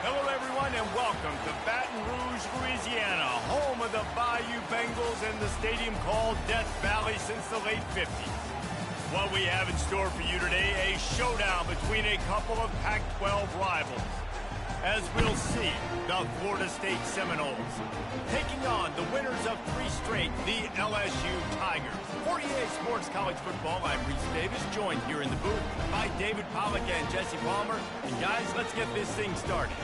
Hello, everyone, and welcome to Baton Rouge, Louisiana, home of the Bayou Bengals and the stadium called Death Valley since the late 50s. What we have in store for you today, a showdown between a couple of Pac-12 rivals. As we'll see, the Florida State Seminoles taking on the winners of 3 straight, the LSU Tigers. For EA Sports College Football, I'm Reese Davis, joined here in the booth by David Pollack and Jesse Palmer. And guys, let's get this thing started.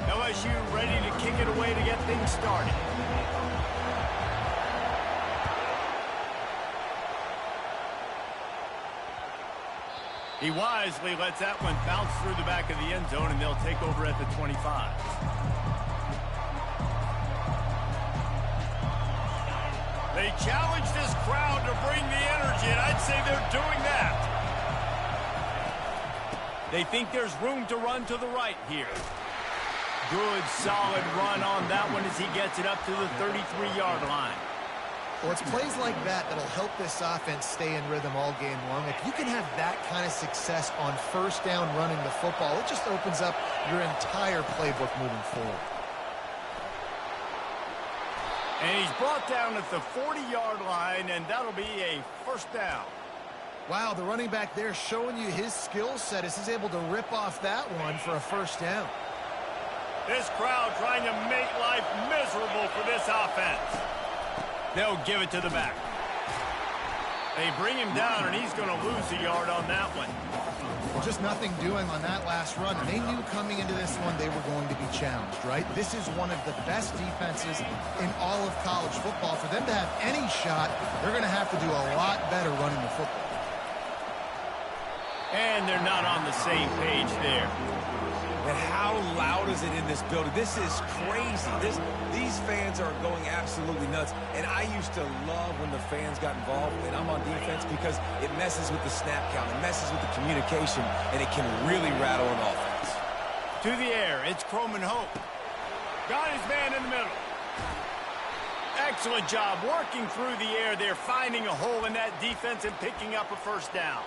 LSU ready to kick it away to get things started. He wisely lets that one bounce through the back of the end zone, and they'll take over at the 25. They challenge this crowd to bring the energy, and I'd say they're doing that. They think there's room to run to the right here. Good, solid run on that one as he gets it up to the 33-yard line. Well, it's plays like that that'll help this offense stay in rhythm all game long. If you can have that kind of success on first down running the football, it just opens up your entire playbook moving forward. And he's brought down at the 40-yard line, and that'll be a first down. Wow, the running back there showing you his skill set as he's able to rip off that one for a first down. This crowd trying to make life miserable for this offense. They'll give it to the back. They bring him down, and he's going to lose a yard on that one. Just nothing doing on that last run. And they knew coming into this one they were going to be challenged, right? This is one of the best defenses in all of college football. For them to have any shot, they're going to have to do a lot better running the football. And they're not on the same page there. And how loud is it in this building? This is crazy. These fans are going absolutely nuts. And I used to love when the fans got involved, and I'm on defense, because it messes with the snap count. It messes with the communication, and it can really rattle an offense. To the air, it's Croman Hope. Got his man in the middle. Excellent job working through the air there, finding a hole in that defense and picking up a first down.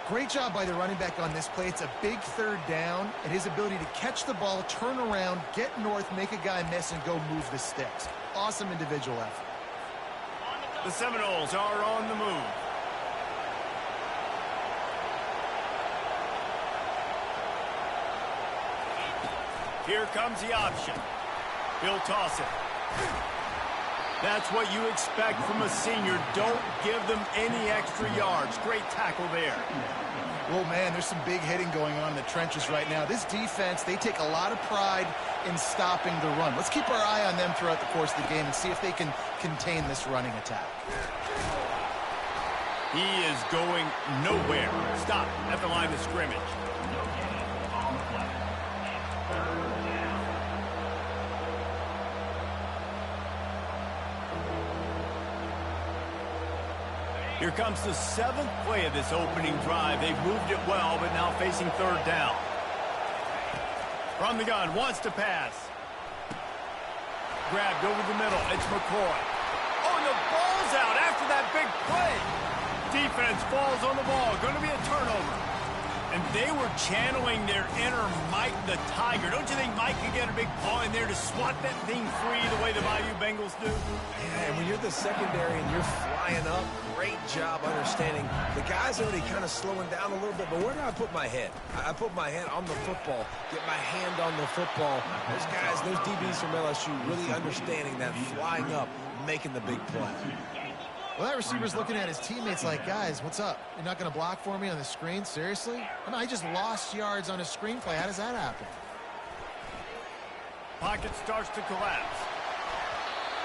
Great job by the running back on this play. It's a big third down, and his ability to catch the ball, turn around, get north, make a guy miss, and go move the sticks. Awesome individual effort. The Seminoles are on the move. Here comes the option. He'll toss it. That's what you expect from a senior. Don't give them any extra yards. Great tackle there. Well, man, there's some big hitting going on in the trenches right now. This defense, they take a lot of pride in stopping the run. Let's keep our eye on them throughout the course of the game and see if they can contain this running attack. He is going nowhere. Stop at the line of scrimmage. Here comes the 7th play of this opening drive. They've moved it well, but now facing third down. From the gun, wants to pass. Grabbed over the middle. It's McCoy. Oh, and the ball's out after that big play. Defense falls on the ball. Going to be a turnover. And they were channeling their inner Mike the Tiger. Don't you think Mike could get a big paw in there to swat that thing free the way the Bayou Bengals do? Yeah, and when you're the secondary and you're flying up, great job understanding. The guy's already kind of slowing down a little bit, but where do I put my head? I put my head on the football, get my hand on the football. Those guys, those DBs from LSU really understanding that, flying up, making the big play. Well, that receiver's looking at his teammates like, guys, what's up? You're not going to block for me on the screen? Seriously? I mean, I just lost yards on a screen play. How does that happen? Pocket starts to collapse.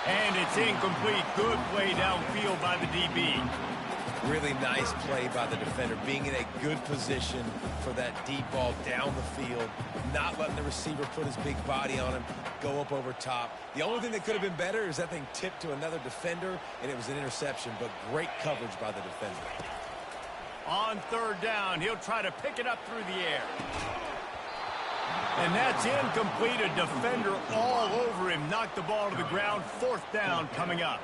And it's incomplete. Good play downfield by the DB. Really nice play by the defender, being in a good position for that deep ball down the field, not letting the receiver put his big body on him, go up over top. The only thing that could have been better is that thing tipped to another defender, and it was an interception, but great coverage by the defender. On third down, he'll try to pick it up through the air. And that's incomplete. A defender all over him. Knocked the ball to the ground. Fourth down coming up.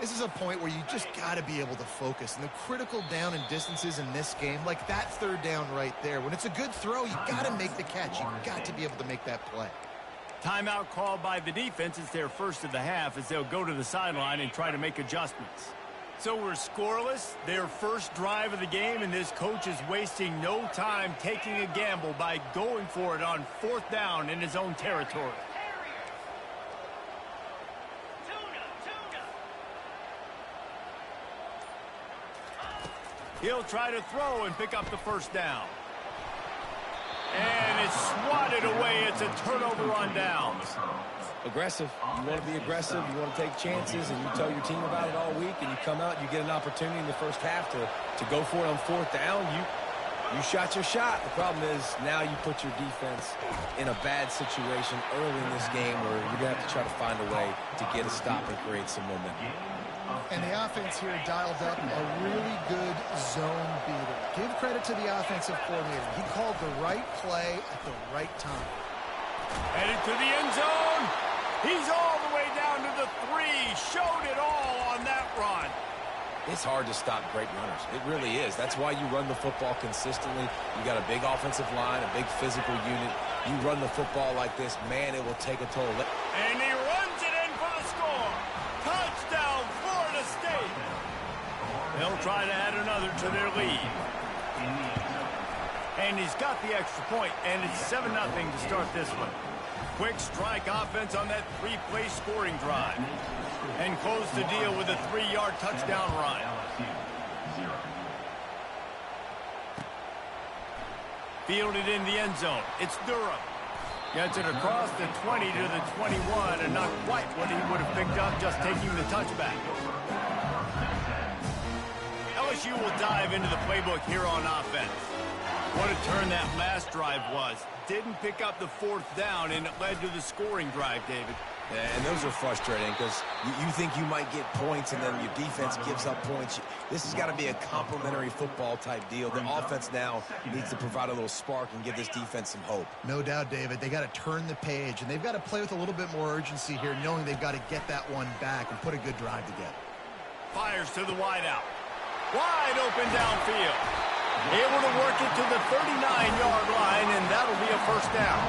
This is a point where you just got to be able to focus. And the critical down and distances in this game, like that third down right there, when it's a good throw, you got to make the catch. You got to be able to make that play. Timeout called by the defense. It's their first of the half as they'll go to the sideline and try to make adjustments. So we're scoreless, their first drive of the game, and this coach is wasting no time taking a gamble by going for it on fourth down in his own territory. He'll try to throw and pick up the first down. And it's swatted away. It's a turnover on downs. Aggressive. You want to be aggressive. You want to take chances, and you tell your team about it all week, and you come out and you get an opportunity in the first half to go for it on fourth down. You shot your shot. The problem is now you put your defense in a bad situation early in this game where you're going to have to try to find a way to get a stop and create some momentum. And the offense here dialed up a really good zone beater. Give credit to the offensive coordinator. He called the right play at the right time. Headed to the end zone. He's all the way down to the 3. Showed it all on that run. It's hard to stop great runners. It really is. That's why you run the football consistently. You got a big offensive line, a big physical unit. You run the football like this, man, it will take a toll. And he runs it in for the score. Touchdown, Florida State. They'll try to add another to their lead. And he's got the extra point, and it's 7-0 to start this one. Quick strike offense on that 3-play scoring drive. And close the deal with a 3-yard touchdown run. Fielded in the end zone. It's Durham. Gets it across the 20 to the 21, and not quite what he would have picked up just taking the touchback. LSU will dive into the playbook here on offense. What a turn that last drive was. Didn't pick up the fourth down, and it led to the scoring drive, David. Yeah, and those are frustrating because you think you might get points and then your defense gives up points. This has got to be a complementary football type deal. The offense now needs to provide a little spark and give this defense some hope. No doubt, David. They got to turn the page, and they've got to play with a little bit more urgency here, knowing they've got to get that one back and put a good drive together. Fires to the wideout. Wide open downfield. Able to work it to the 39-yard line, and that'll be a first down.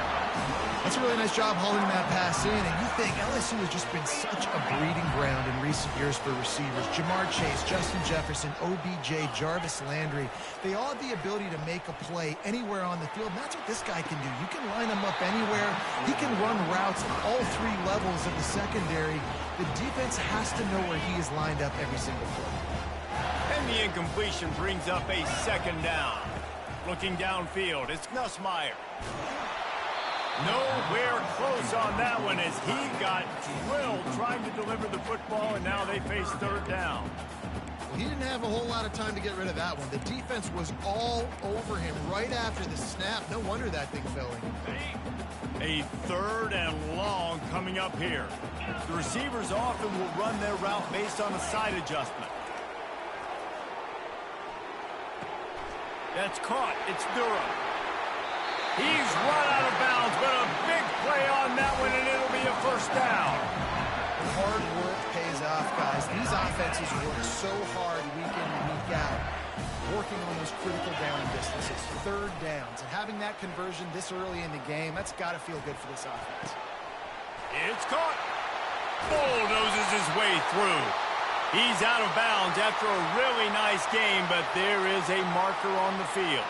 That's a really nice job hauling that pass in, and you think LSU has just been such a breeding ground in recent years for receivers. Jamar Chase, Justin Jefferson, OBJ, Jarvis Landry, they all have the ability to make a play anywhere on the field, and that's what this guy can do. You can line him up anywhere. He can run routes at all 3 levels of the secondary. The defense has to know where he is lined up every single play. And the incompletion brings up a second down. Looking downfield, it's Nussmeier. Nowhere close on that one as he got drilled trying to deliver the football, and now they face third down. Well, he didn't have a whole lot of time to get rid of that one. The defense was all over him right after the snap. No wonder that thing fell in. A third and long coming up here. The receivers often will run their route based on a side adjustment. That's caught. It's Durham. He's run out of bounds, but a big play on that one, and it'll be a first down. Hard work pays off, guys. These offenses work so hard week in and week out, working on those critical down distances, third downs. And having that conversion this early in the game, that's got to feel good for this offense. It's caught. Bulldozes his way through. He's out of bounds after a really nice game, but there is a marker on the field.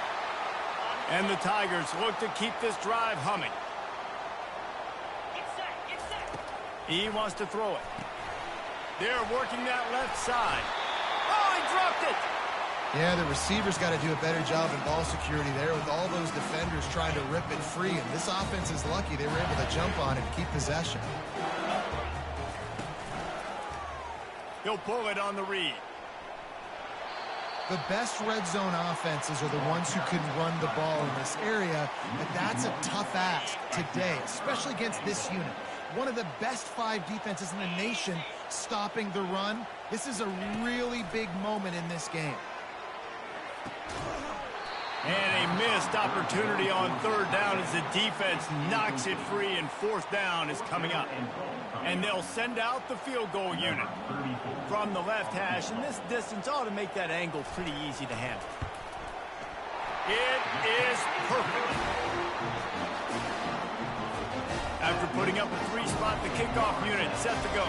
And the Tigers look to keep this drive humming. He wants to throw it. They're working that left side. Oh, he dropped it! Yeah, the receivers got to do a better job in ball security there with all those defenders trying to rip it free. And this offense is lucky they were able to jump on it and keep possession. He'll pull it on the read. The best red zone offenses are the ones who can run the ball in this area, but that's a tough ask today, especially against this unit. One of the best 5 defenses in the nation stopping the run. This is a really big moment in this game. And a missed opportunity on third down as the defense knocks it free, and fourth down is coming up. And they'll send out the field goal unit from the left hash, and this distance ought to make that angle pretty easy to handle. It is perfect. After putting up a 3-spot, the kickoff unit set to go.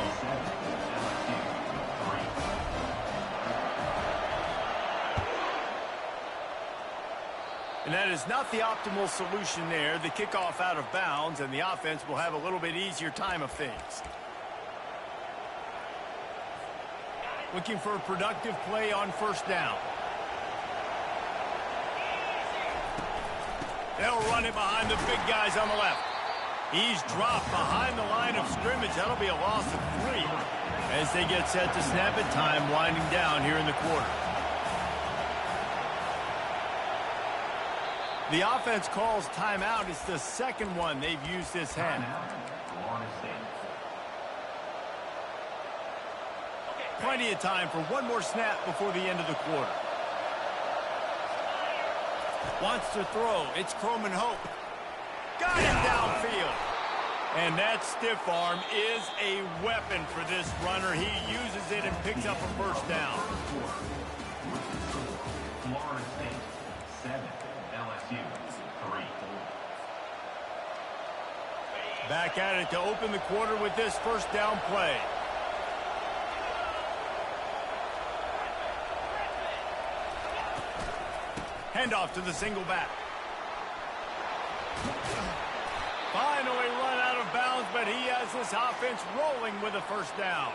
And that is not the optimal solution there. The kickoff out of bounds, and the offense will have a little bit easier time of things. Looking for a productive play on first down. They'll run it behind the big guys on the left. He's dropped behind the line of scrimmage. That'll be a loss of 3 as they get set to snap it. Time winding down here in the quarter. The offense calls timeout. It's the second one they've used this half. Plenty of time for one more snap before the end of the quarter. Wants to throw. It's Croman Hope. Got him downfield. And that stiff arm is a weapon for this runner. He uses it and picks up a first down. Florida State, 7. LSU, 3. Back at it to open the quarter with this first down play. Handoff to the single back. Finally run out of bounds, but he has this offense rolling with a first down.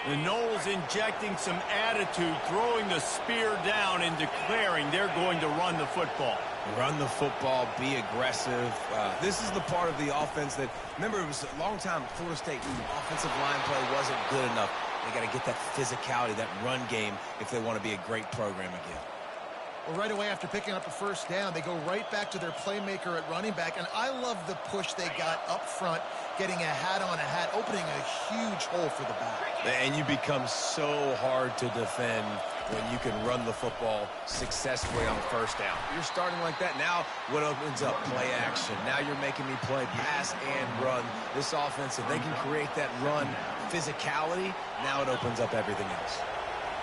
The Noles injecting some attitude, throwing the spear down and declaring they're going to run the football. Run the football, be aggressive. This is the part of the offense that, remember, it was a long time Florida State offensive line play wasn't good enough. They got to get that physicality, that run game, if they want to be a great program again. Well, right away after picking up a first down, they go right back to their playmaker at running back. And I love the push they got up front, getting a hat on a hat, opening a huge hole for the back. And you become so hard to defend when you can run the football successfully on first down. You're starting like that. Now what opens up? Play action. Now you're making me play pass and run. This offense, if they can create that run physicality, now it opens up everything else.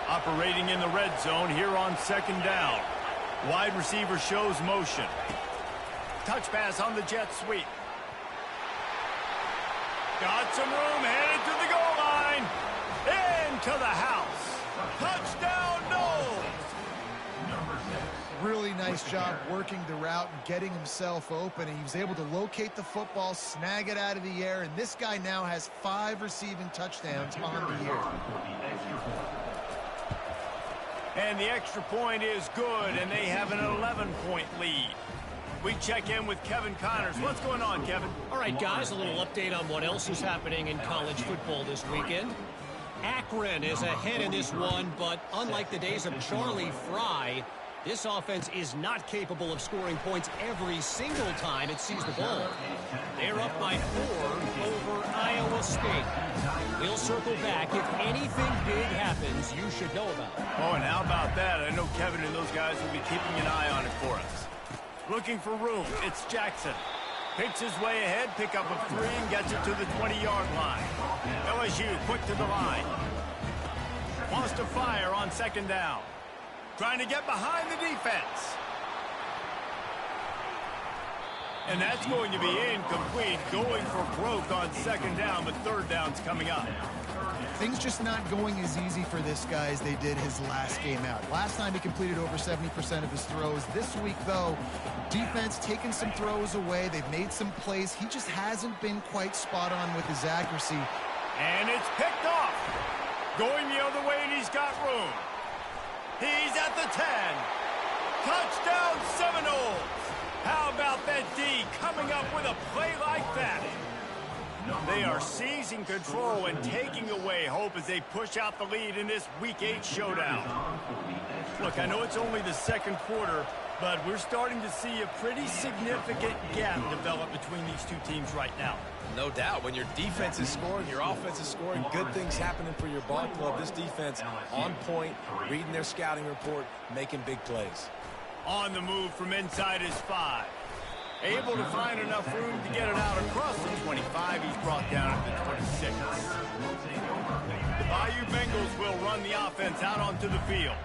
Operating in the red zone here on second down. Wide receiver shows motion. Touch pass on the jet sweep. Got some room, headed to the goal line. Into the house. Touchdown, Noles. Really nice job working the route and getting himself open. And he was able to locate the football, snag it out of the air, and this guy now has 5 receiving touchdowns on the year. And the extra point is good, and they have an 11-point lead. We check in with Kevin Connors. What's going on, Kevin? All right, guys, a little update on what else is happening in college football this weekend. Akron is ahead in this one, but unlike the days of Charlie Fry, this offense is not capable of scoring points every single time it sees the ball. They're up by 4 over Iowa State. We'll circle back. If anything big happens, you should know about it. Oh, and how about that? I know Kevin and those guys will be keeping an eye on it for us. Looking for room. It's Jackson. Picks his way ahead, pick up a 3, and gets it to the 20-yard line. LSU quick to the line. Wants to fire on second down. Trying to get behind the defense. And that's going to be incomplete. Going for broke on second down, but third down's coming up. Things just not going as easy for this guy as they did his last game out. Last time he completed over 70% of his throws. This week, though, defense taking some throws away. They've made some plays. He just hasn't been quite spot on with his accuracy. And it's picked off. Going the other way, and he's got room. He's at the 10. Touchdown, Seminoles. How about that D coming up with a play like that? They are seizing control and taking away hope as they push out the lead in this Week 8 showdown. Look, I know it's only the second quarter, But we're starting to see a pretty significant gap develop between these two teams right now. No doubt. When your defense is scoring, your offense is scoring, good things happening for your ball club. This defense on point, reading their scouting report, making big plays. On the move from inside his 5. Able to find enough room to get it out across the 25. He's brought down at the 26. The Bayou Bengals will run the offense out onto the field.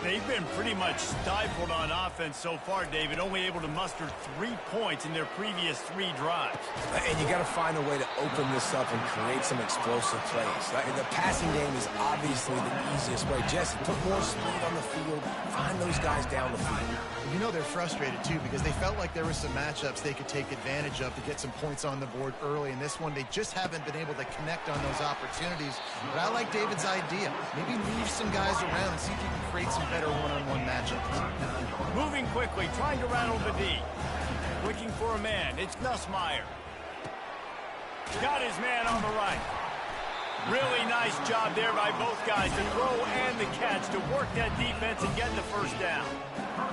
They've been pretty much stifled on offense so far, David, only able to muster 3 points in their previous 3 drives. And you got to find a way to open this up and create some explosive plays. The passing game is obviously the easiest way. Jesse, put more speed on the field, find those guys down the field. You know they're frustrated, too, because they felt like there were some matchups they could take advantage of to get some points on the board early. In this one, they just haven't been able to connect on those opportunities. But I like David's idea. Maybe move some guys around and see if you can create some better one-on-one matchups. Moving quickly, trying to rattle the D. Looking for a man. It's Nussmeier. Got his man on the right. Really nice job there by both guys to throw and the catch to work that defense and get the first down.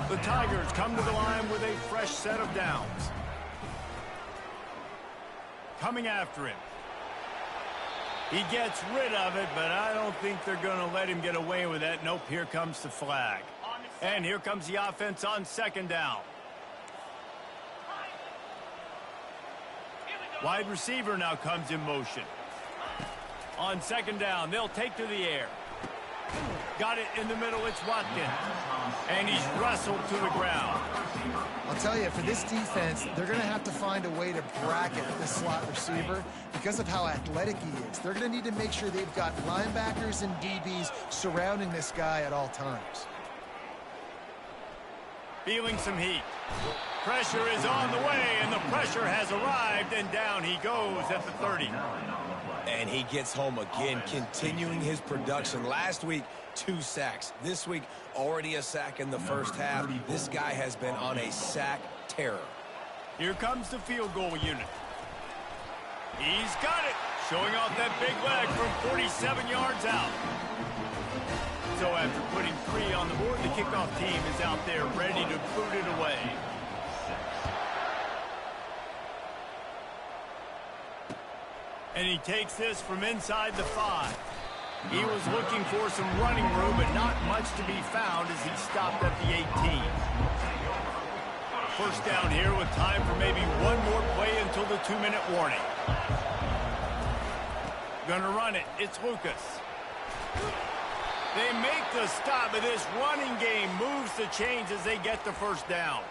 The Tigers come to the line with a fresh set of downs. Coming after him. He gets rid of it, but I don't think they're going to let him get away with that. Nope, here comes the flag. And here comes the offense on second down. Wide receiver now comes in motion. On second down, they'll take to the air. Got it in the middle, it's Watkins. And he's wrestled to the ground. I'll tell you, for this defense, they're going to have to find a way to bracket this slot receiver because of how athletic he is. They're going to need to make sure they've got linebackers and DBs surrounding this guy at all times. Feeling some heat. Pressure is on the way, and the pressure has arrived, and down he goes at the 30. And he gets home again, continuing his production. Last week, 2 sacks. This week, already a sack in the first half. This guy has been on a sack terror. Here comes the field goal unit. He's got it, showing off that big leg from 47 yards out. So after putting 3 on the board, the kickoff team is out there ready to boot it away. And he takes this from inside the 5. He was looking for some running room, but not much to be found as he stopped at the 18. First down here with time for maybe one more play until the 2-minute warning. Gonna run it. It's Lucas. They make the stop, but this running game moves the chains as they get the first down.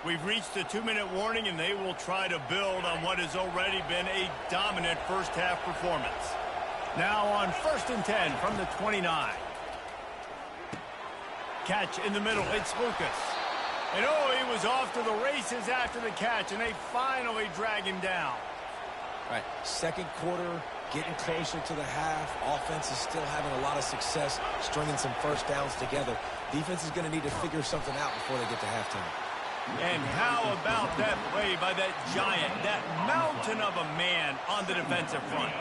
We've reached the 2-minute warning, and they will try to build on what has already been a dominant first-half performance. Now on 1st and 10 from the 29. Catch in the middle. It's Lucas. And oh, he was off to the races after the catch, and they finally drag him down. All right, second quarter, getting closer to the half. Offense is still having a lot of success stringing some first downs together. Defense is going to need to figure something out before they get to halftime. And how about that play by that giant, that mountain of a man on the defensive front?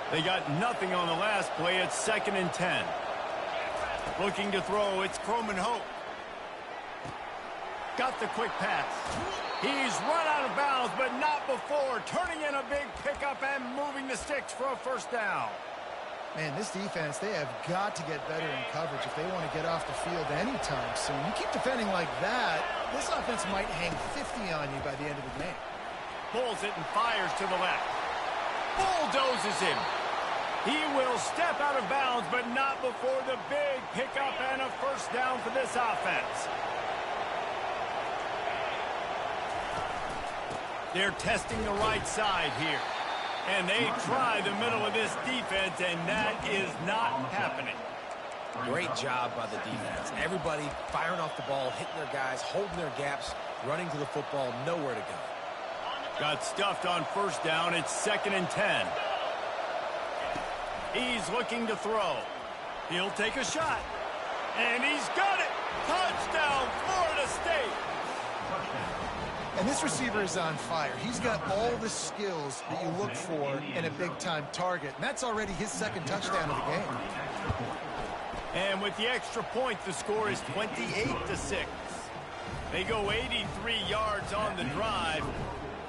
They got nothing on the last play. It's 2nd and 10. Looking to throw, it's Croman Hope. Got the quick pass. He's run out of bounds, but not before. Turning in a big pickup and moving the sticks for a first down. Man, this defense, they have got to get better in coverage if they want to get off the field anytime soon. You keep defending like that, this offense might hang 50 on you by the end of the game. Pulls it and fires to the left. Bulldozes him. He will step out of bounds, but not before the big pickup and a first down for this offense. They're testing the right side here. And they try the middle of this defense, and that is not happening. Great job by the defense. Everybody firing off the ball, hitting their guys, holding their gaps, running to the football, nowhere to go. Got stuffed on first down. It's 2nd and 10. He's looking to throw. He'll take a shot. And he's got it. Touchdown, Florida State. And this receiver is on fire. He's got all the skills that you look for in a big-time target. And that's already his 2nd touchdown of the game. And with the extra point, the score is 28-6. They go 83 yards on the drive,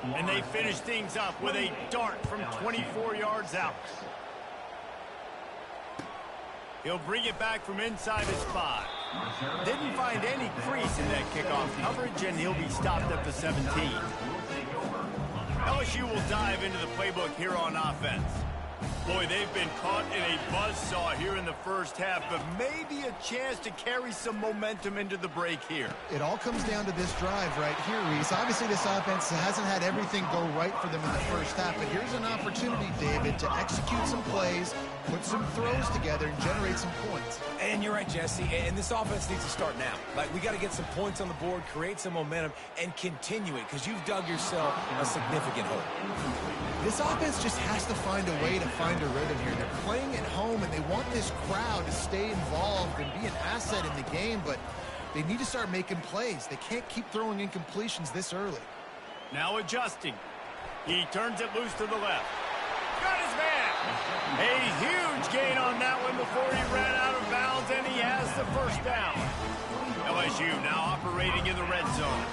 and they finish things up with a dart from 24 yards out. He'll bring it back from inside his 5. Didn't find any crease in that kickoff coverage, and he'll be stopped at the 17. LSU will dive into the playbook here on offense. Boy, they've been caught in a buzzsaw here in the first half, but maybe a chance to carry some momentum into the break here. It all comes down to this drive right here, Reese. Obviously, this offense hasn't had everything go right for them in the first half, but here's an opportunity, David, to execute some plays, put some throws together, and generate some points. And you're right, Jesse, and this offense needs to start now. Like, we got to get some points on the board, create some momentum, and continue it, because you've dug yourself a significant hole. This offense just has to find a way to find a rhythm here. They're playing at home, and they want this crowd to stay involved and be an asset in the game, but they need to start making plays. They can't keep throwing incompletions this early. Now adjusting. He turns it loose to the left. Got his man. A huge gain on that one before he ran out of bounds, and he has the first down. LSU now operating in the red zone.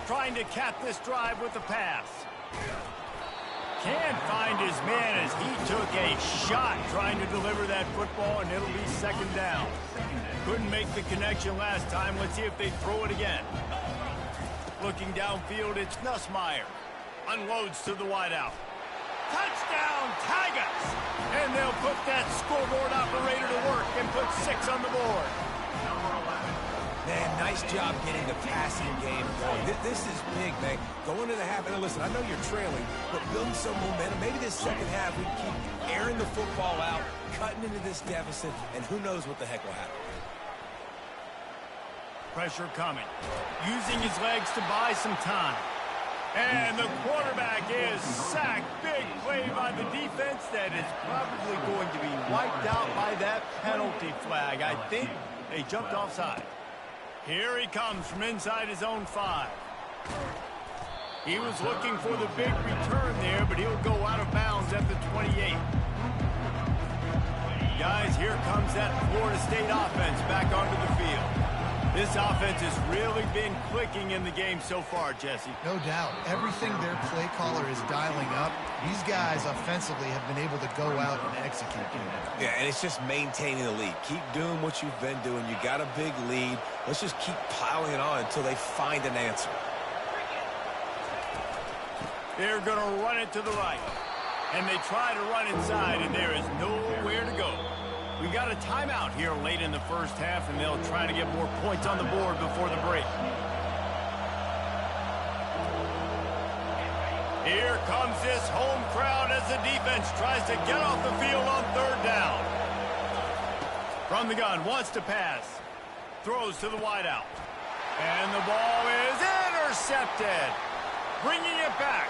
Trying to cap this drive with the pass. Can't find his man as he took a shot trying to deliver that football, and it'll be second down. Couldn't make the connection last time. Let's see if they throw it again. Looking downfield, it's Nussmeier. Unloads to the wideout. Touchdown, Tigers! And they'll put that scoreboard operator to work and put 6 on the board. Man, nice job getting the passing game going. This is big, man. Going to the half, and listen, I know you're trailing, but building some momentum. Maybe this second half we keep airing the football out, cutting into this deficit, and who knows what the heck will happen. Pressure coming. Using his legs to buy some time. And the quarterback is sacked. Big play by the defense that is probably going to be wiped out by that penalty flag. I think they jumped offside. Here he comes from inside his own 5. He was looking for the big return there, but he'll go out of bounds at the 28. Guys, here comes that Florida State offense back onto the field. This offense has really been clicking in the game so far, Jesse. No doubt. Everything their play caller is dialing up, these guys offensively have been able to go out and execute. Yeah, and it's just maintaining the lead. Keep doing what you've been doing. You got a big lead. Let's just keep piling it on until they find an answer. They're going to run it to the right. And they try to run inside, and there is nowhere to go. We got a timeout here late in the first half, and they'll try to get more points on the board before the break. Here comes this home crowd as the defense tries to get off the field on third down. From the gun, wants to pass. Throws to the wideout. And the ball is intercepted. Bringing it back.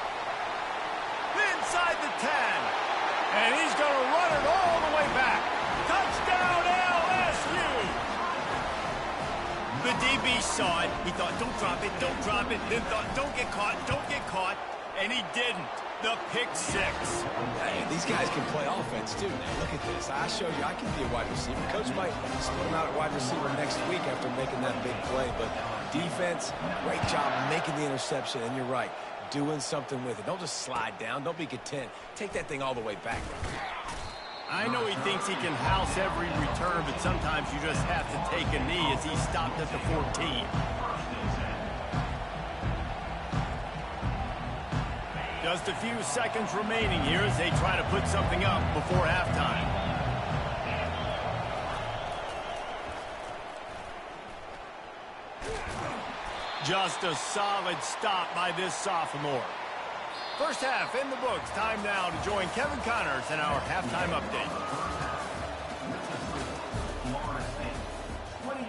Inside the 10. And he's going to run it all the way back. Touchdown, LSU! The DB saw it. He thought, don't drop it, don't drop it. Then thought, don't get caught, don't get caught. And he didn't. The pick 6. Hey, these guys can play offense, too. Now, look at this. I show you I can be a wide receiver. Coach might split him out at wide receiver next week after making that big play. But defense, great job making the interception. And you're right, doing something with it. Don't just slide down. Don't be content. Take that thing all the way back. I know he thinks he can house every return, but sometimes you just have to take a knee as he stopped at the 14. Just a few seconds remaining here as they try to put something up before halftime. Just a solid stop by this sophomore. First half in the books. Time now to join Kevin Connors in our halftime update. Florida State 28,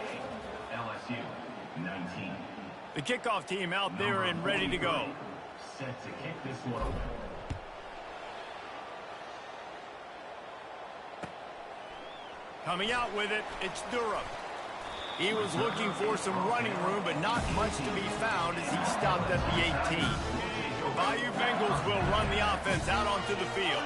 LSU 19. The kickoff team out there and ready to go. Set to kick this one open. Coming out with it, it's Durham. He was looking for some running room, but not much to be found as he stopped at the 18. The Bayou Bengals will run the offense out onto the field.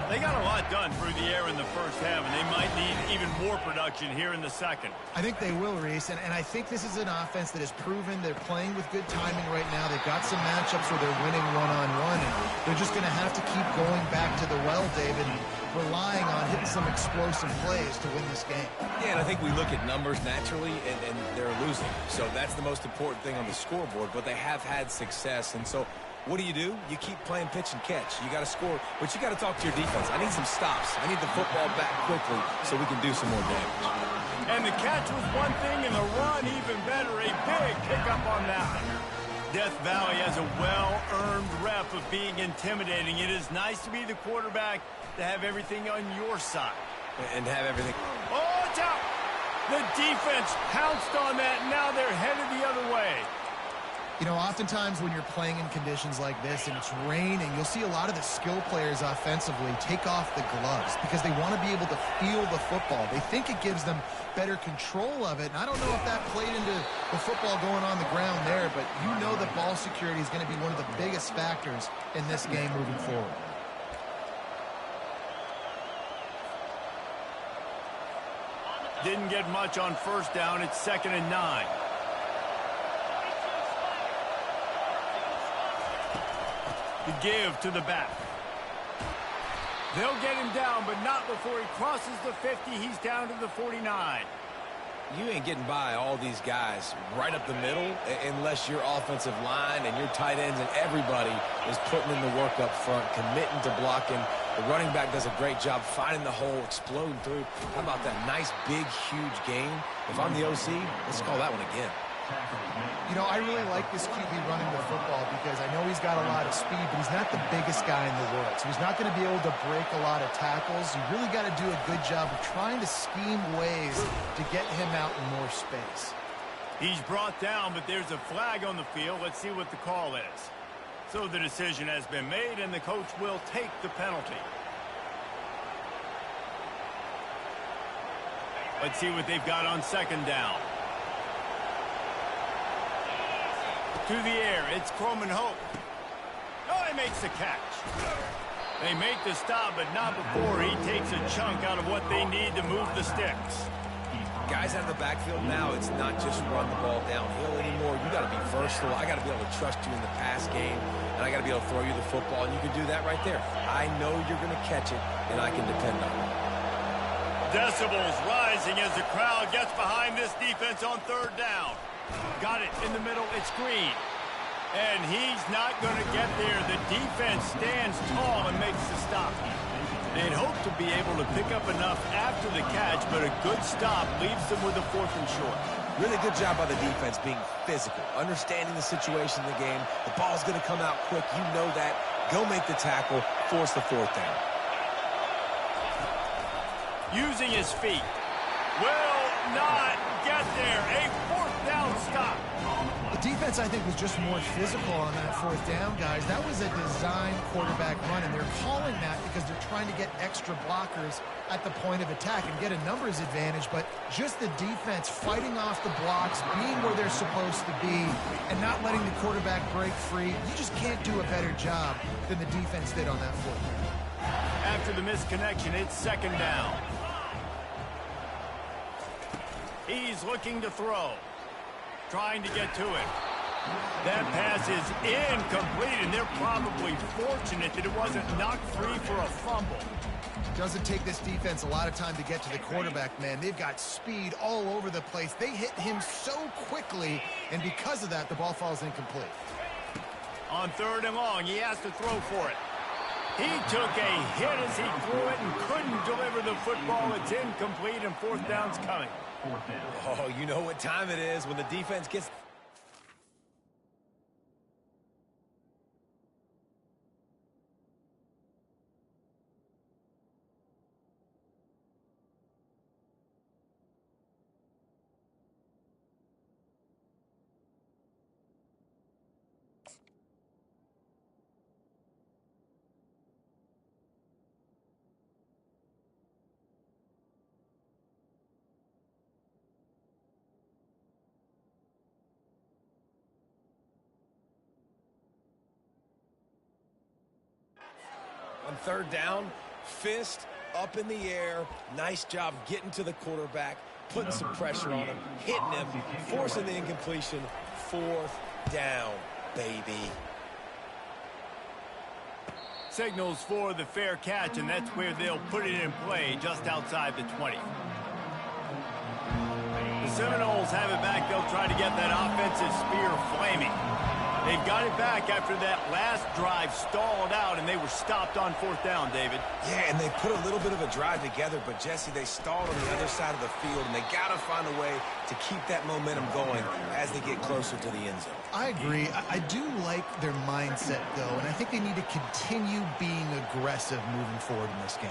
They got a lot done through the air in the first half, and they might need even more production here in the second. I think they will, Reese, and I think this is an offense that has proven they're playing with good timing right now. They've got some matchups where they're winning one-on-one, and they're just going to have to keep going back to the well, David, and relying on hitting some explosive plays to win this game. Yeah, and I think we look at numbers naturally, and they're losing. So that's the most important thing on the scoreboard, but they have had success, and so what do? You keep playing pitch and catch. You got to score, but you got to talk to your defense. I need some stops. I need the football back quickly so we can do some more damage. And the catch was one thing, and the run even better. A big pickup on that one. Death Valley has a well-earned rep of being intimidating. It is nice to be the quarterback, to have everything on your side. And have everything. Oh, it's out! The defense pounced on that, and now they're headed the other way. You know, oftentimes when you're playing in conditions like this and it's raining, you'll see a lot of the skill players offensively take off the gloves because they want to be able to feel the football. They think it gives them better control of it, and I don't know if that played into the football going on the ground there, but you know that ball security is going to be one of the biggest factors in this game moving forward. Didn't get much on first down. It's 2nd and 9. The give to the back. They'll get him down, but not before he crosses the 50. He's down to the 49. You ain't getting by all these guys right up the middle unless your offensive line and your tight ends and everybody is putting in the work up front, committing to blocking. The running back does a great job finding the hole, exploding through. How about that nice, big, huge gain? If I'm the OC, let's call that one again. You know, I really like this QB running the football because I know he's got a lot of speed, but he's not the biggest guy in the world. So he's not going to be able to break a lot of tackles. You really got to do a good job of trying to scheme ways to get him out in more space. He's brought down, but there's a flag on the field. Let's see what the call is. So the decision has been made, and the coach will take the penalty. Let's see what they've got on 2nd down. To the air, it's Croman Hope. Oh, he makes the catch. They make the stop, but not before he takes a chunk out of what they need to move the sticks. Guys out of the backfield now, it's not just run the ball downhill anymore. You got to be versatile. I got to be able to trust you in the pass game, and I got to be able to throw you the football, and you can do that right there. I know you're going to catch it, and I can depend on it. Decibels rising as the crowd gets behind this defense on 3rd down. Got it in the middle. It's Green. And he's not going to get there. The defense stands tall and makes the stop. They'd hope to be able to pick up enough after the catch, but a good stop leaves them with a 4th and short. Really good job by the defense being physical, understanding the situation in the game. The ball's going to come out quick. You know that. Go make the tackle. Force the 4th down. Using his feet. Will not get there. A 4th down stop. The defense, I think, was just more physical on that 4th down, guys. That was a design quarterback run, and they're calling that because they're trying to get extra blockers at the point of attack and get a numbers advantage, but just the defense fighting off the blocks, being where they're supposed to be, and not letting the quarterback break free. You just can't do a better job than the defense did on that 4th down. After the misconnection, it's 2nd down. He's looking to throw. Trying to get to it. That pass is incomplete, and they're probably fortunate that it wasn't knocked free for a fumble. Doesn't take this defense a lot of time to get to the quarterback, man. They've got speed all over the place. They hit him so quickly, and because of that, the ball falls incomplete. On 3rd and long, he has to throw for it. He took a hit as he threw it and couldn't deliver the football. It's incomplete, and 4th down's coming. Oh, you know what time it is when the defense gets... On third down, fist up in the air. Nice job getting to the quarterback, putting some pressure on him, hitting him, forcing the incompletion. Fourth down, baby. Signals for the fair catch, and that's where they'll put it in play, just outside the 20. The Seminoles have it back. They'll try to get that offensive spear flaming. They've got it back after that last drive stalled out, and they were stopped on fourth down, David. Yeah, and they put a little bit of a drive together, but, Jesse, they stalled on the other side of the field, and they got to find a way to keep that momentum going as they get closer to the end zone. I agree. I do like their mindset, though, and I think they need to continue being aggressive moving forward in this game.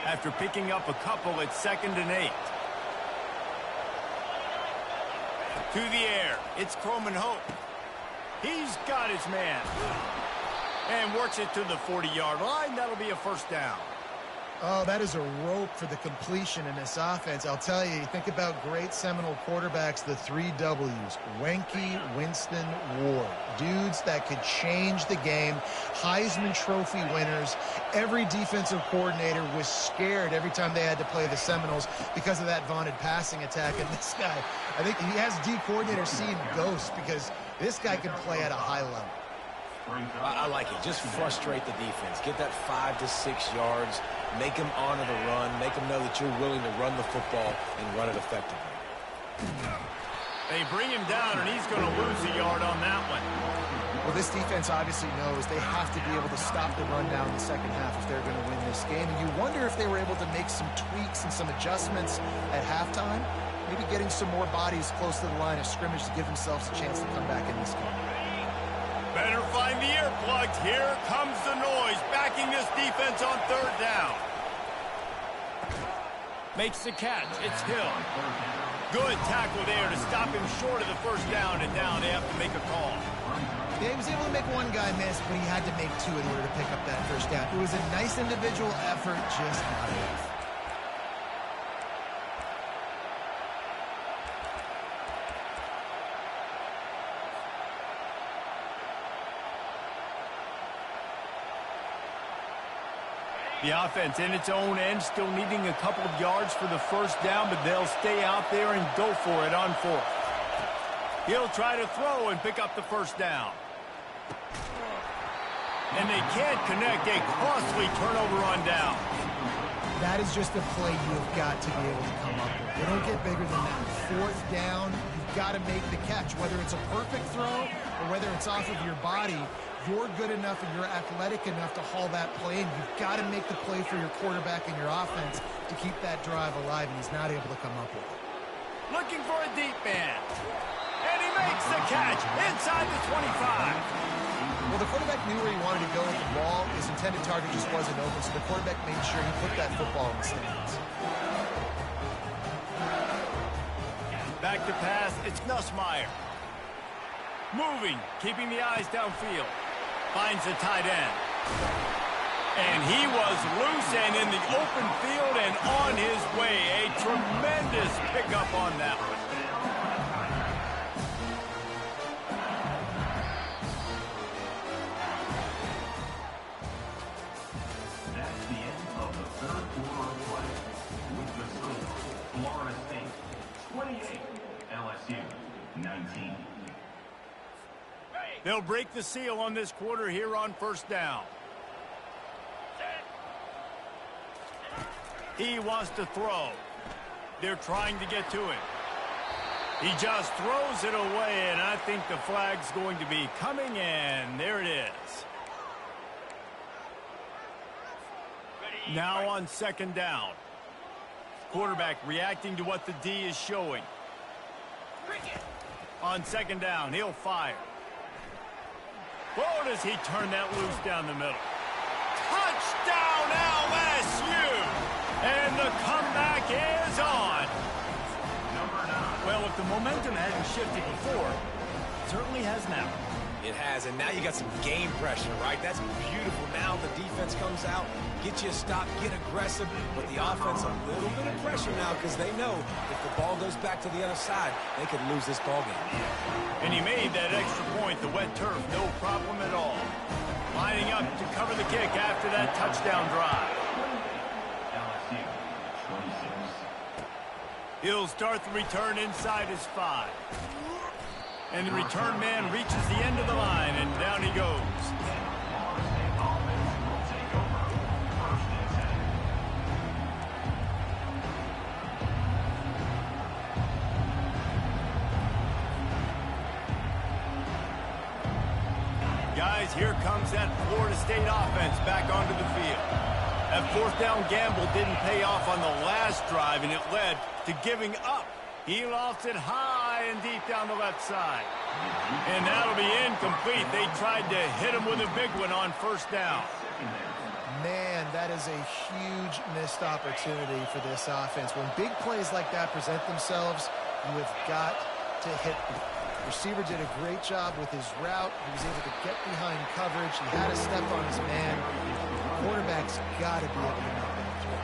After picking up a couple, it's 2nd and 8. To the air, it's Croman Hope. He's got his man. And works it to the 40-yard line. That'll be a first down. Oh, that is a rope for the completion in this offense. I'll tell you, think about great Seminole quarterbacks, the 3 W's. Wenke, Winston, Ward. Dudes that could change the game. Heisman Trophy winners. Every defensive coordinator was scared every time they had to play the Seminoles because of that vaunted passing attack. And this guy, I think he has D coordinators seeing ghosts because this guy can play at a high level. I like it. Just frustrate the defense. Get that 5 to 6 yards. Make them honor the run. Make them know that you're willing to run the football and run it effectively. They bring him down, and he's going to lose a yard on that one. Well, this defense obviously knows they have to be able to stop the run down in the second half if they're going to win this game. And you wonder if they were able to make some tweaks and some adjustments at halftime. Maybe getting some more bodies close to the line of scrimmage to give themselves a chance to come back in this game. Better find the earplugs. Here comes the noise, backing this defense on third down. Makes the catch. It's Hill. Good tackle there to stop him short of the first down, and now they have to make a call. Yeah, he was able to make one guy miss, but he had to make 2 in order to pick up that first down. It was a nice individual effort, just not enough. The offense in its own end, still needing a couple of yards for the first down, but they'll stay out there and go for it on fourth. He'll try to throw and pick up the first down. And they can't connect. A costly turnover on down. That is just a play you have got to be able to come up with. They don't get bigger than that. Fourth down, you've got to make the catch. Whether it's a perfect throw or whether it's off of your body, you're good enough and you're athletic enough to haul that play in. You've got to make the play for your quarterback and your offense to keep that drive alive, and he's not able to come up with it. Looking for a deep man. And he makes the catch inside the 25. Well, the quarterback knew where he wanted to go with the ball. His intended target just wasn't open, so the quarterback made sure he put that football in the stands. Back to pass, it's Nussmeier. Moving, keeping the eyes downfield. Finds the tight end. And he was loose and in the open field and on his way. A tremendous pickup on that one. That's the end of the third quarter of play. With the score, Florida State 28, LSU 19. They'll break the seal on this quarter here on first down. He wants to throw. They're trying to get to him. He just throws it away, and I think the flag's going to be coming, and there it is. Now on second down. Quarterback reacting to what the D is showing. On second down, he'll fire. Whoa, does he turn that loose down the middle. Touchdown, LSU! And the comeback is on. Well, if the momentum hadn't shifted before, it certainly has now. It has, and now you got some game pressure, right? That's beautiful. Now the defense comes out, get you a stop, get aggressive, but the offense a little bit of pressure now because they know if the ball goes back to the other side, they could lose this ball game. And he made that extra point, the wet turf, no problem at all. Lining up to cover the kick after that touchdown drive. LSU 26. He'll start the return inside his 5. And the return man reaches the end of the line, and down he goes. Florida State offense will take over. 1st and 10. Guys, here comes that Florida State offense back onto the field. That 4th down gamble didn't pay off on the last drive, and it led to giving up. He lost it high and deep down the left side. And that'll be incomplete. They tried to hit him with a big one on 1st down. Man, that is a huge missed opportunity for this offense. When big plays like that present themselves, you have got to hit them. The receiver did a great job with his route. He was able to get behind coverage. He had a step on his man. The quarterback's got to be able to make that throw.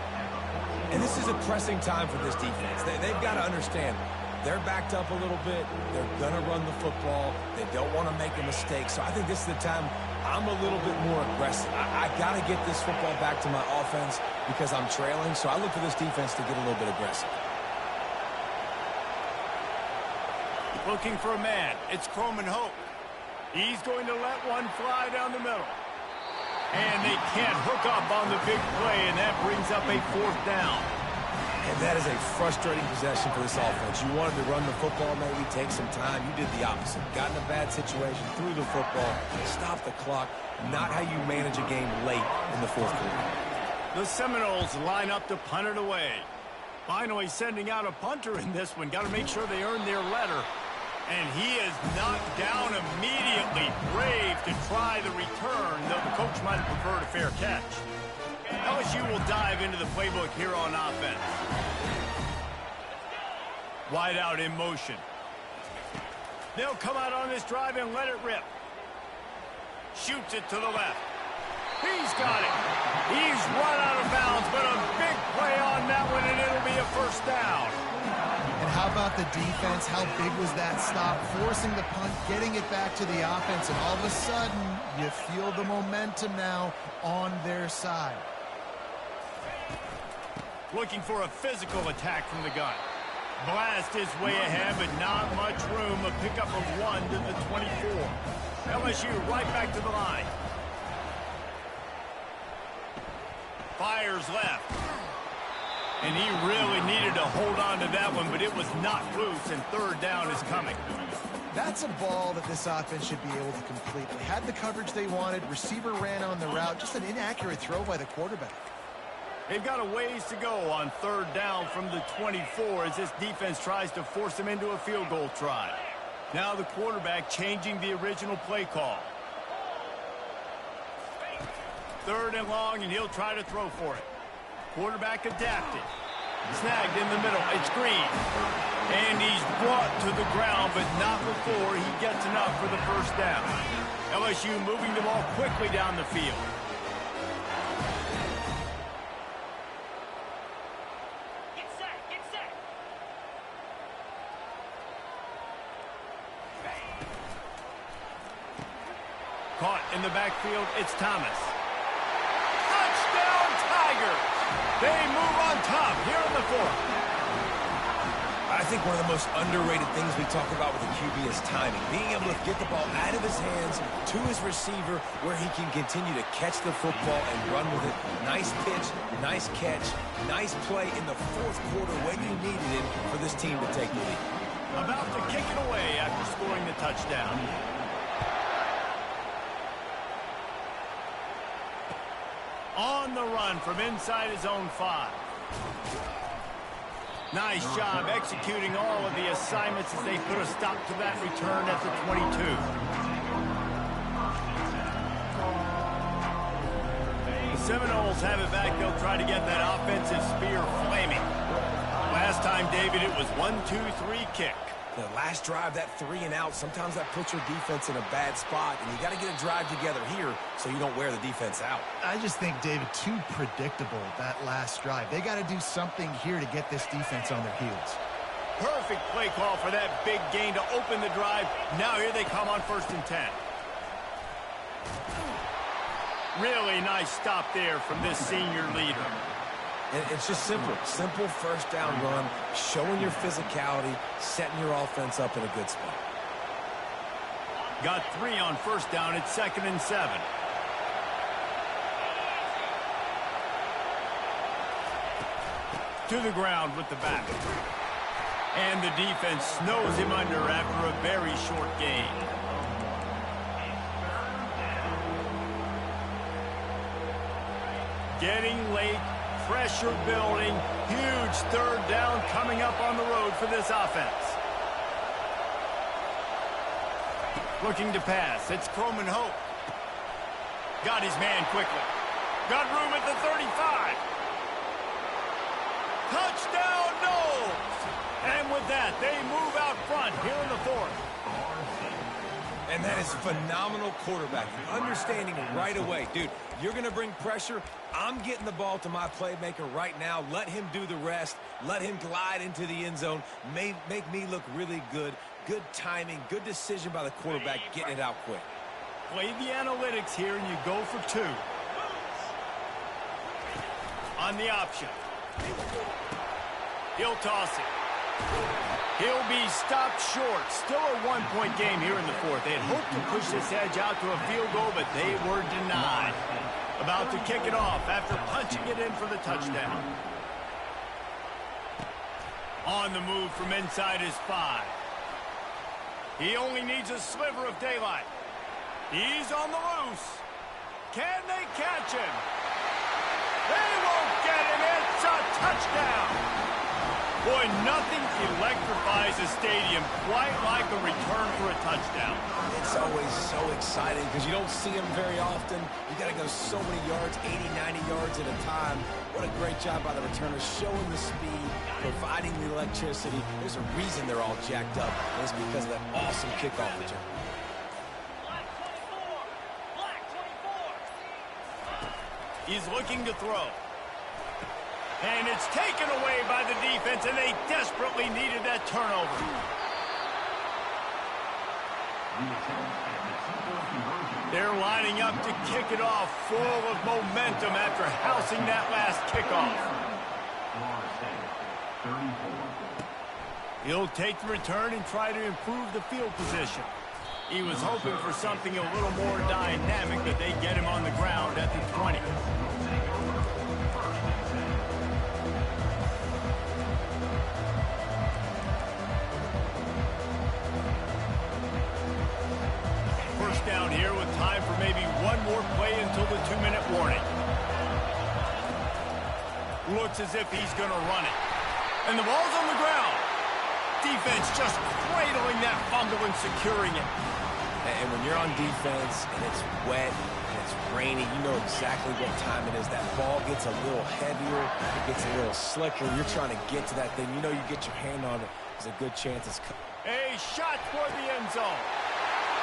And this is a pressing time for this defense. They've got to understand they're backed up a little bit. They're going to run the football. They don't want to make a mistake. So I think this is the time I'm a little bit more aggressive. I got to get this football back to my offense because I'm trailing. So I look for this defense to get a little bit aggressive. Looking for a man. It's Croman Hope. He's going to let one fly down the middle. And they can't hook up on the big play, and that brings up a 4th down. And that is a frustrating possession for this offense. You wanted to run the football, maybe take some time. You did the opposite. Got in a bad situation, threw the football, stopped the clock. Not how you manage a game late in the 4th quarter. The Seminoles line up to punt it away. Finally sending out a punter in this one. Got to make sure they earn their letter. And he is knocked down immediately. Brave to try the return, though the coach might have preferred a fair catch. LSU will dive into the playbook here on offense. Wide out in motion. They'll come out on this drive and let it rip. Shoots it to the left. He's got it. He's run out of bounds, but a big play on that one, and it'll be a 1st down. And how about the defense? How big was that stop? Forcing the punt, getting it back to the offense, and all of a sudden, you feel the momentum now on their side. Looking for a physical attack from the gun. Blast his way ahead, but not much room. A pickup of 1 to the 24. LSU right back to the line. Fires left. And he really needed to hold on to that one, but it was not loose, and 3rd down is coming. That's a ball that this offense should be able to complete. They had the coverage they wanted. Receiver ran on the route. Just an inaccurate throw by the quarterback. They've got a ways to go on 3rd down from the 24 as this defense tries to force them into a field goal try. Now the quarterback changing the original play call. 3rd and long, and he'll try to throw for it. Quarterback adapted. Snagged in the middle. It's Green. And he's brought to the ground, but not before he gets enough for the 1st down. LSU moving the ball quickly down the field. Get set, get set. Caught in the backfield, it's Thomas. Touchdown, Tigers! They move on top here in the 4th. I think one of the most underrated things we talk about with the QB is timing. Being able to get the ball out of his hands to his receiver where he can continue to catch the football and run with it. Nice pitch, nice catch, nice play in the 4th quarter when you needed it for this team to take the lead. About to kick it away after scoring the touchdown. On the run from inside his own 5. Nice job executing all of the assignments as they put a stop to that return at the 22. The Seminoles have it back. They'll try to get that offensive spear flaming. Last time, David, it was 1-2-3 kick. The last drive, that 3 and out, sometimes that puts your defense in a bad spot, and you got to get a drive together here so you don't wear the defense out. I just think, David, too predictable, that last drive. They got to do something here to get this defense on their heels. Perfect play call for that big gain to open the drive. Now here they come on 1st and 10. Really nice stop there from this senior leader. And it's just simple. Simple first down run, showing your physicality, setting your offense up in a good spot. Got 3 on 1st down. It's 2nd and 7. To the ground with the back. And the defense snows him under after a very short gain. Getting late, pressure building, huge 3rd down coming up on the road for this offense. Looking to pass, it's Croman Hope. Got his man quickly. Got room at the 35. Touchdown, Knowles! And with that, they move out front here in the 4th. And that is phenomenal quarterbacking. Understanding right away. Dude, you're going to bring pressure. I'm getting the ball to my playmaker right now. Let him do the rest. Let him glide into the end zone. Make me look really good. Good timing. Good decision by the quarterback getting it out quick. Play the analytics here and you go for 2. On the option. He'll toss it. He'll be stopped short. Still a 1-point game here in the 4th. They had hoped to push this edge out to a field goal, but they were denied. About to kick it off after punching it in for the touchdown. On the move from inside his 5. He only needs a sliver of daylight. He's on the loose. Can they catch him? They won't get him. It's a touchdown. Boy, nothing electrifies a stadium quite like a return for a touchdown. It's always so exciting because you don't see them very often. You got to go so many yards, 80, 90 yards at a time. What a great job by the returners, showing the speed, providing the electricity. There's a reason they're all jacked up, and it's because of that awesome kickoff return. Black 24. He's looking to throw. And it's taken away by the defense, and they desperately needed that turnover. They're lining up to kick it off, full of momentum after housing that last kickoff. He'll take the return and try to improve the field position. He was hoping for something a little more dynamic, but they get him on the ground at the 20. Down here with time for maybe one more play until the 2-minute warning. Looks as if he's going to run it. And the ball's on the ground. Defense just cradling that fumble and securing it. And when you're on defense and it's wet and it's rainy, you know exactly what time it is. That ball gets a little heavier, it gets a little slicker. You're trying to get to that thing. You know you get your hand on it. There's a good chance it's coming. A shot toward the end zone.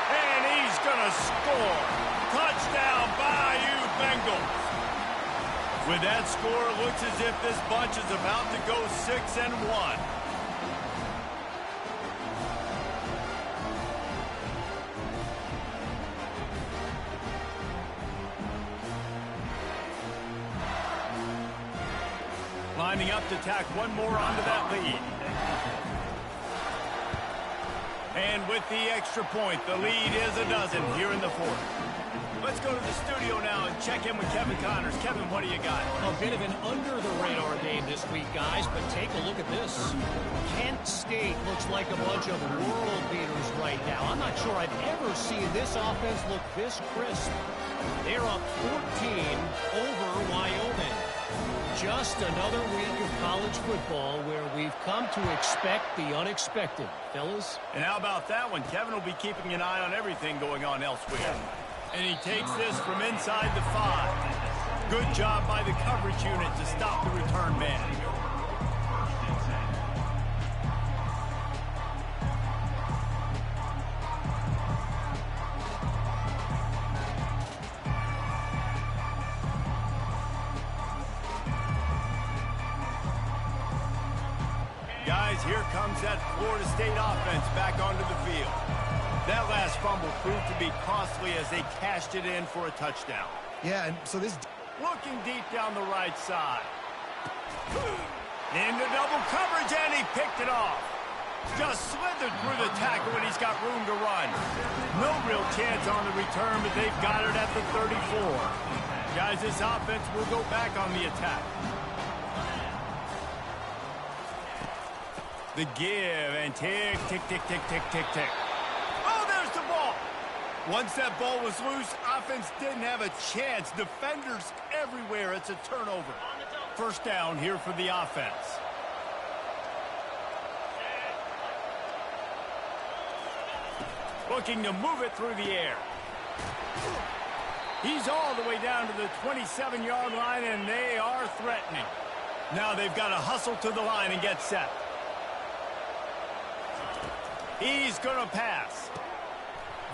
And he's going to score. Touchdown, Bayou Bengals. With that score, it looks as if this bunch is about to go 6-1. Lining up to tack one more onto that lead. And with the extra point, the lead is a dozen here in the 4th. Let's go to the studio now and check in with Kevin Connors. Kevin, what do you got? A bit of an under-the-radar game this week, guys, but take a look at this. Kent State looks like a bunch of world beaters right now. I'm not sure I've ever seen this offense look this crisp. They're up 14 over Wyoming. Just another week of college football where we've come to expect the unexpected, fellas. And how about that one? Kevin will be keeping an eye on everything going on elsewhere. And he takes this from inside the 5. Good job by the coverage unit to stop the return man. Guys, here comes that Florida State offense back onto the field. That last fumble proved to be costly as they cashed it in for a touchdown. Yeah, and so this... Looking deep down the right side. Into double coverage, and he picked it off. Just slithered through the tackle, and he's got room to run. No real chance on the return, but they've got it at the 34. Guys, this offense will go back on the attack. The give, and tick, tick, tick, tick, tick, tick, tick. Oh, there's the ball. Once that ball was loose, offense didn't have a chance. Defenders everywhere. It's a turnover. First down here for the offense. Looking to move it through the air. He's all the way down to the 27-yard line, and they are threatening. Now they've got to hustle to the line and get set. He's going to pass.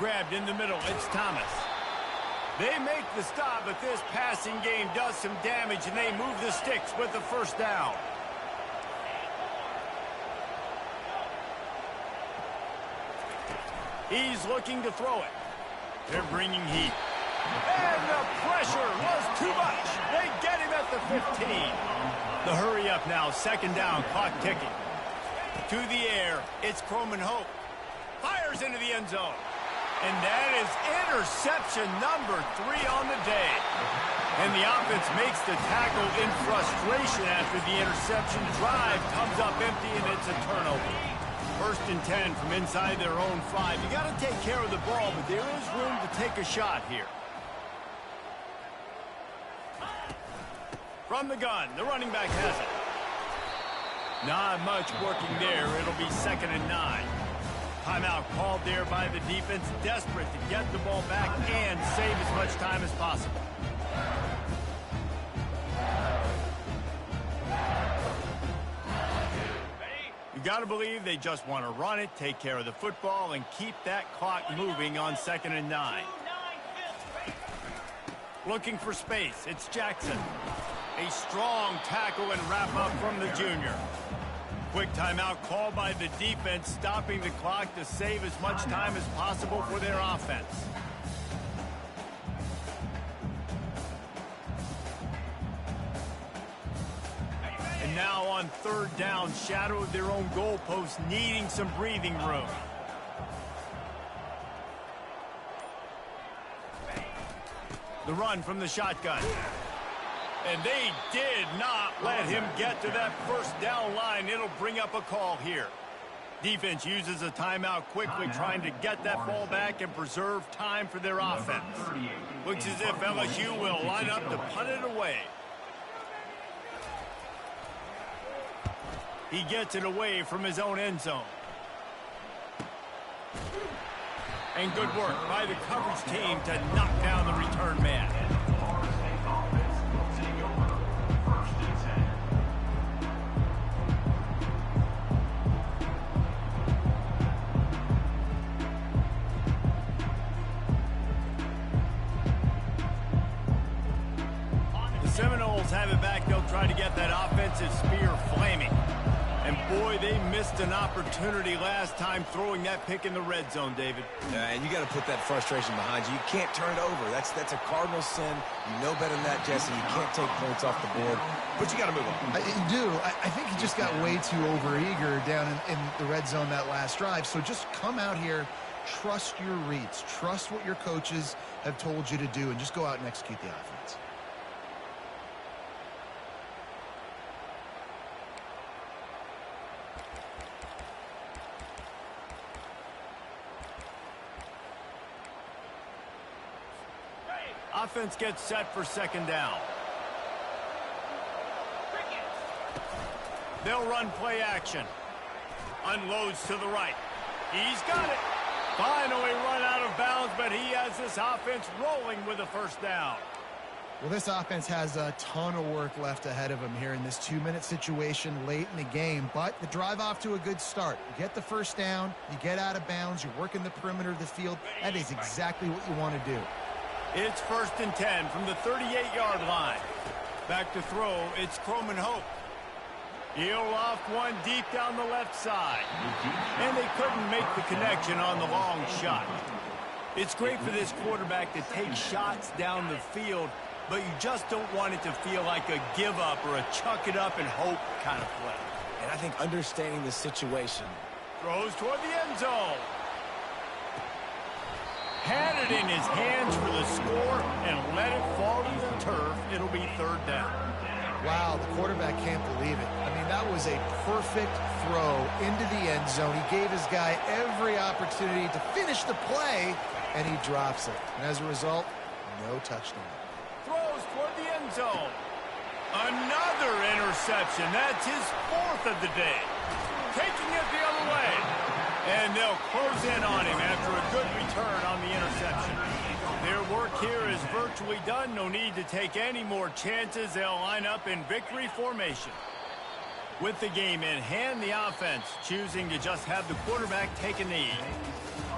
Grabbed in the middle. It's Thomas. They make the stop, but this passing game does some damage, and they move the sticks with the first down. He's looking to throw it. They're bringing heat. And the pressure was too much. They get him at the 15. The hurry up now. Second down. Clock ticking. To the air. It's Croman Hope. Fires into the end zone. And that is interception number 3 on the day. And the offense makes the tackle in frustration after the interception. Drive comes up empty, and it's a turnover. First and 10 from inside their own 5. You got to take care of the ball, but there is room to take a shot here. From the gun, the running back has it. Not much working there. It'll be 2nd and 9. Timeout called there by the defense, desperate to get the ball back and save as much time as possible. You got to believe they just want to run it, take care of the football, and keep that clock moving on 2nd and 9. Looking for space. It's Jackson. A strong tackle and wrap up from the junior. Quick timeout called by the defense, stopping the clock to save as much time as possible for their offense. And now on 3rd down, shadow of their own goalpost, needing some breathing room. The run from the shotgun. And they did not let him get to that first down line. It'll bring up a call here. Defense uses a timeout quickly, trying to get that ball back and preserve time for their offense. Looks as if LSU will line up to punt it away. He gets it away from his own end zone. And good work by the coverage team to knock down the return man. Seminoles have it back. They'll try to get that offensive spear flaming. And boy, they missed an opportunity last time throwing that pick in the red zone, David. Yeah, and you got to put that frustration behind you. You can't turn it over. That's a cardinal sin. You know better than that, Jesse. You can't take points off the board, but you got to move on. You do. I think he just got way too overeager down in the red zone that last drive. So just come out here, trust your reads, trust what your coaches have told you to do, and just go out and execute the offense. Offense gets set for 2nd down. They'll run play action. Unloads to the right. He's got it. Finally run out of bounds, but he has this offense rolling with a first down. Well, this offense has a ton of work left ahead of them here in this 2-minute situation late in the game, but the drive off to a good start. You get the first down, you get out of bounds, you're working the perimeter of the field. That is exactly what you want to do. It's 1st and 10 from the 38-yard line. Back to throw, it's Croman Hope. He'll loft one deep down the left side. And they couldn't make the connection on the long shot. It's great for this quarterback to take shots down the field, but you just don't want it to feel like a give-up or a chuck-it-up-and-hope kind of play. And I think understanding the situation. Throws toward the end zone. Had it in his hands for the score and let it fall to the turf. It'll be third down. Wow, the quarterback can't believe it. I mean, that was a perfect throw into the end zone. He gave his guy every opportunity to finish the play, and he drops it. And as a result, no touchdown. Throws toward the end zone. Another interception. That's his fourth of the day. Taking it the other way. And they'll close in on him after a good return on the interception. Their work here is virtually done. No need to take any more chances. They'll line up in victory formation. With the game in hand, the offense choosing to just have the quarterback take a knee.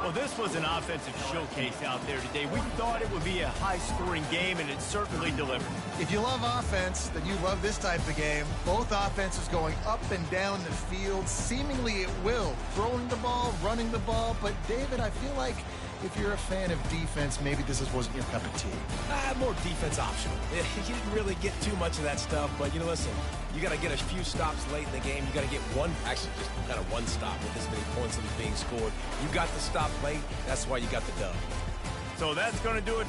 Well, this was an offensive showcase out there today. We thought it would be a high-scoring game, and it certainly delivered. If you love offense, then you love this type of game. Both offenses going up and down the field, seemingly at will. Throwing the ball, running the ball. But, David, I feel like if you're a fan of defense, maybe this wasn't your cup of tea. More defense optional. You didn't really get too much of that stuff, but, listen, you got to get a few stops late in the game. You got to get just kind of one stop with this many points that was being scored. You got the stop late. That's why you got the dub. So that's going to do it